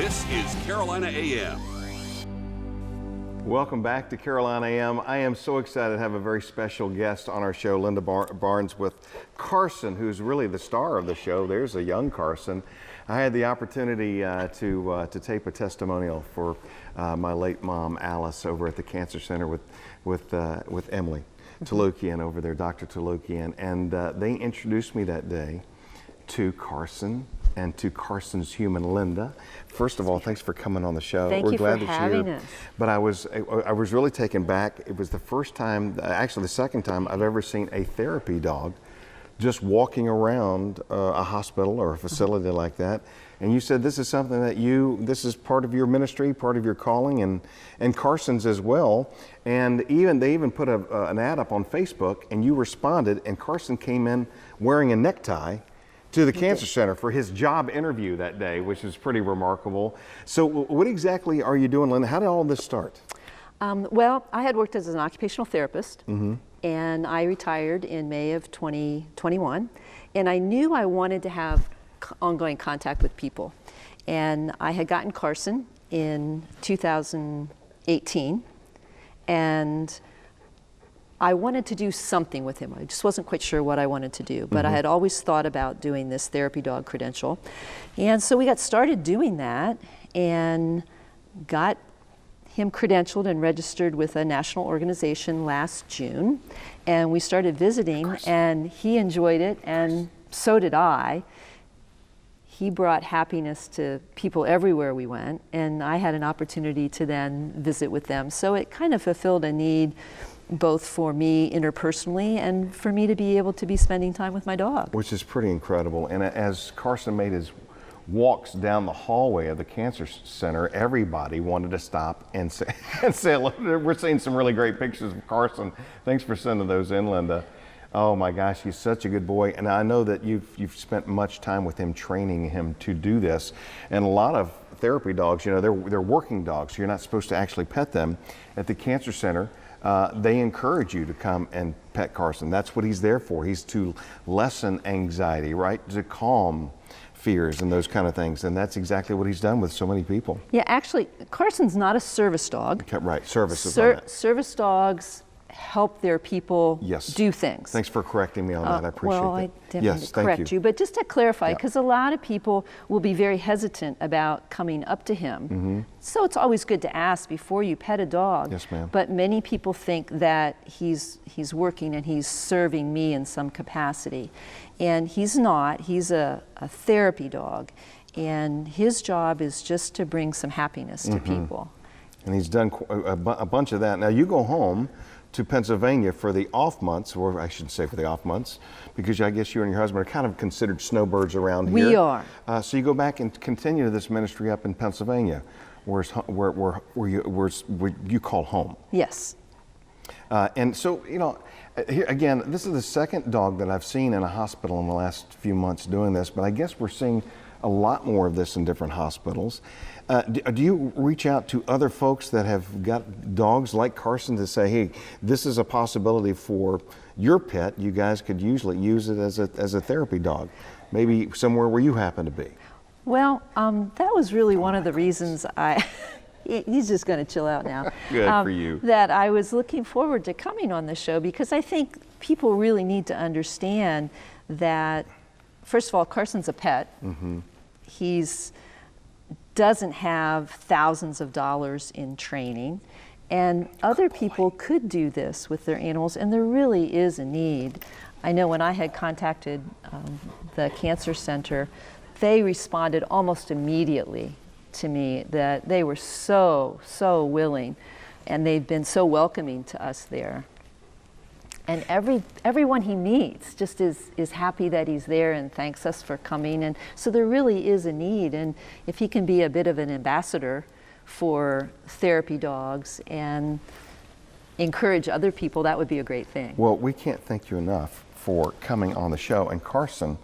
This is Carolina AM. Welcome back to Carolina AM. I am so excited to have a very special guest on our show, Linda Barnes, with Carson, who's really the star of the show. There's a young Carson. I had the opportunity to tape a testimonial for my late mom, Alice, over at the Cancer Center with Emily Tolukian over there, Dr. Tolukian, and they introduced me that day to Carson and to Carson's human, Linda. First of all, thanks for coming on the show. Thank you for having us. But I was really taken back. It was the first time, actually the second time, I've ever seen a therapy dog just walking around a hospital or a facility like that. And you said this is something that this is part of your ministry, part of your calling, and Carson's as well. And they even put an ad up on Facebook, and you responded, and Carson came in wearing a necktie to the Cancer Center for his job interview that day, which is pretty remarkable. So what exactly are you doing, Linda? How did all this start? Well, I had worked as an occupational therapist, and I retired in May of 2021, and I knew I wanted to have ongoing contact with people. And I had gotten Carson in 2018, and I wanted to do something with him. I just wasn't quite sure what I wanted to do, but I had always thought about doing this therapy dog credential. And so we got started doing that and got him credentialed and registered with a national organization last June. And we started visiting, and he enjoyed it, and so did I. He brought happiness to people everywhere we went, and I had an opportunity to then visit with them. So it kind of fulfilled a need both for me interpersonally and for me to be able to be spending time with my dog. Which is pretty incredible. And as Carson made his walks down the hallway of the Cancer Center, everybody wanted to stop and say hello. We're seeing some really great pictures of Carson. Thanks for sending those in, Linda. Oh my gosh, he's such a good boy. And I know that you've spent much time with him, training him to do this. And a lot of therapy dogs, they're working dogs, so you're not supposed to actually pet them. At the Cancer Center, they encourage you to come and pet Carson. That's what he's there for. He's to lessen anxiety, right? To calm fears and those kind of things. And that's exactly what he's done with so many people. Yeah, actually, Carson's not a service dog. Okay, right, services on that. Service dogs help their people do things. Thanks for correcting me on that. I appreciate that. Well, I didn't mean to correct you, but just to clarify, because a lot of people will be very hesitant about coming up to him. So it's always good to ask before you pet a dog. Yes, ma'am. But many people think that he's working and he's serving me in some capacity. And he's not. He's a therapy dog. And his job is just to bring some happiness to people. And he's done a bunch of that. Now you go home to Pennsylvania for the off months, or I shouldn't say for the off months, because I guess you and your husband are kind of considered snowbirds around here. We are. So you go back and continue this ministry up in Pennsylvania, where you call home. Yes. And so, here, again, this is the second dog that I've seen in a hospital in the last few months doing this, but I guess we're seeing a lot more of this in different hospitals. Do you reach out to other folks that have got dogs like Carson to say, hey, this is a possibility for your pet. You guys could usually use it as a therapy dog, maybe somewhere where you happen to be? Well, that was really one of the reasons he's just going to chill out now. Good for you. That I was looking forward to coming on the show, because I think people really need to understand that, first of all, Carson's a pet. He's doesn't have thousands of dollars in training, and other people could do this with their animals, and there really is a need. I know when I had contacted the Cancer Center, they responded almost immediately to me that they were so willing, and they've been so welcoming to us there. And everyone he meets just is happy that he's there and thanks us for coming. And so there really is a need. And if he can be a bit of an ambassador for therapy dogs and encourage other people, that would be a great thing. Well, we can't thank you enough for coming on the show. And Carson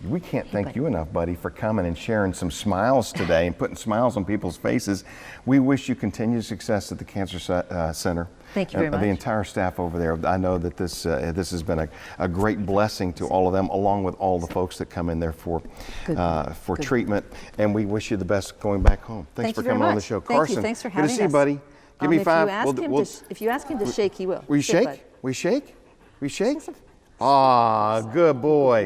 we can't thank you enough, buddy, for coming and sharing some smiles today and putting smiles on people's faces. We wish you continued success at the Cancer Center. Thank you very much. The entire staff over there. I know that this has been a great blessing to all of them, along with all the folks that come in there for treatment. And we wish you the best going back home. Thanks for coming on the show. Thank you. Carson, Thanks for having us. good to see you, buddy. Give me 5. If you ask him to shake, he will. We shake? We shake? We shake? Ah, good boy.